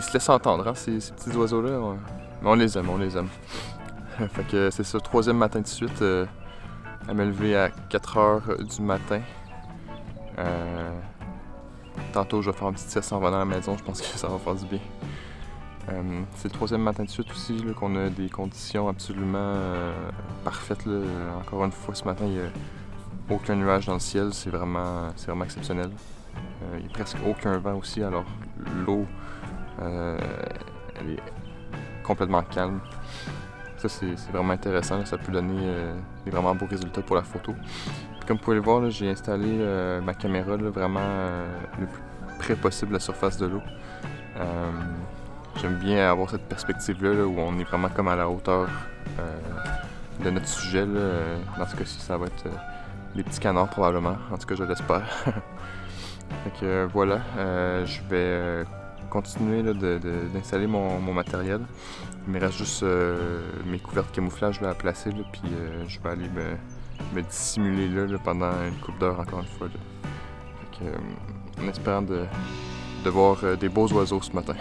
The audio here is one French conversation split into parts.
se laissent entendre, hein, ces petits oiseaux-là. Mais on les aime, on les aime. Fait que c'est ça, troisième matin de suite, à me lever à 4 heures du matin. Tantôt, je vais faire une petite sieste en venant à la maison, je pense que ça va faire du bien. C'est le troisième matin de suite aussi là, qu'on a des conditions absolument parfaites. Là. Encore une fois, ce matin, il n'y a aucun nuage dans le ciel, c'est vraiment exceptionnel. Il n'y a presque aucun vent aussi, alors l'eau, elle est complètement calme. Ça, c'est vraiment intéressant, là. Ça peut donner des vraiment beaux résultats pour la photo. Puis, comme vous pouvez le voir, là, j'ai installé ma caméra là, vraiment le plus près possible de la surface de l'eau. J'aime bien avoir cette perspective-là là, où on est vraiment comme à la hauteur de notre sujet. Là. Dans ce cas-ci, ça va être les petits canards probablement. En tout cas, je l'espère. Fait que voilà, je vais continuer là, d'installer mon matériel. Il me reste juste mes couvertes camouflage là, à placer, là, puis je vais aller me dissimuler là, pendant une couple d'heures encore une fois. Là. Fait que, en espérant de voir des beaux oiseaux ce matin.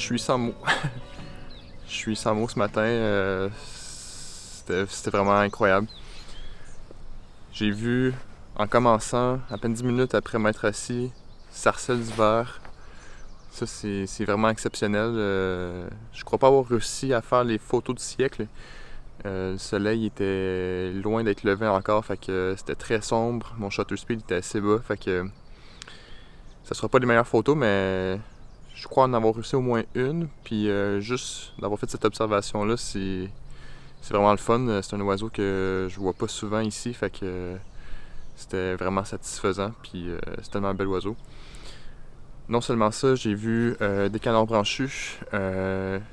Je suis sans mots. Je suis sans mots ce matin. C'était vraiment incroyable. J'ai vu, en commençant, à peine 10 minutes après m'être assis, Sarcelles d'hiver. Ça, c'est vraiment exceptionnel. Je crois pas avoir réussi à faire les photos du siècle. Le soleil était loin d'être levé encore, fait que c'était très sombre. Mon shutter speed était assez bas, fait que ça sera pas les meilleures photos, mais je crois en avoir réussi au moins une. Puis juste d'avoir fait cette observation-là, c'est vraiment le fun. C'est un oiseau que je vois pas souvent ici, fait que c'était vraiment satisfaisant. Puis c'est tellement un bel oiseau. Non seulement ça, j'ai vu des canards branchus,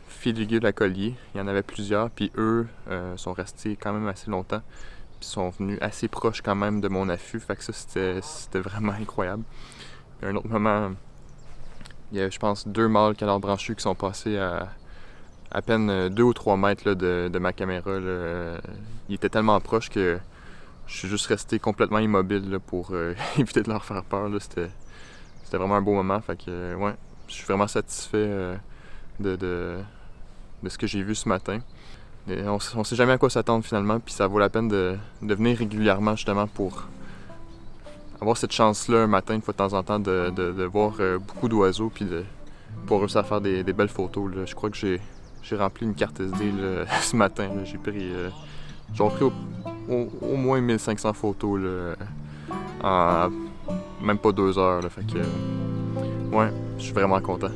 filigule à collier. Il y en avait plusieurs, puis eux sont restés quand même assez longtemps. Puis sont venus assez proches quand même de mon affût, fait que ça c'était vraiment incroyable. Puis à un autre moment, il y a je pense 2 mâles canards branchus qui sont passés à à peine 2 ou 3 mètres là, de ma caméra. Là. Il était tellement proche que je suis juste resté complètement immobile là, pour éviter de leur faire peur. C'était vraiment un beau moment. Fait que, ouais, je suis vraiment satisfait de ce que j'ai vu ce matin. Et on sait jamais à quoi s'attendre finalement, puis ça vaut la peine de venir régulièrement justement pour avoir cette chance-là un matin, une fois de temps en temps, de voir beaucoup d'oiseaux, puis de pouvoir réussir à faire des belles photos. Là. Je crois que j'ai rempli une carte SD là, ce matin. J'ai pris au moins 1500 photos là, en même pas 2 heures. Là, fait que, ouais, je suis vraiment content.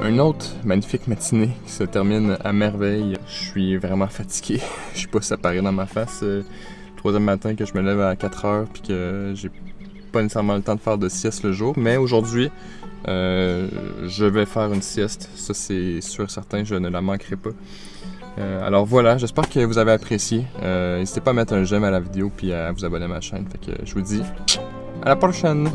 Une autre magnifique matinée qui se termine à merveille. Je suis vraiment fatigué. Je sais pas si ça paraît dans ma face. Le 3e matin que je me lève à 4 heures puis que j'ai pas nécessairement le temps de faire de sieste le jour. Mais aujourd'hui, je vais faire une sieste. Ça, c'est sûr et certain, je ne la manquerai pas. Alors voilà, j'espère que vous avez apprécié. N'hésitez pas à mettre un j'aime à la vidéo puis à vous abonner à ma chaîne. Fait que je vous dis à la prochaine!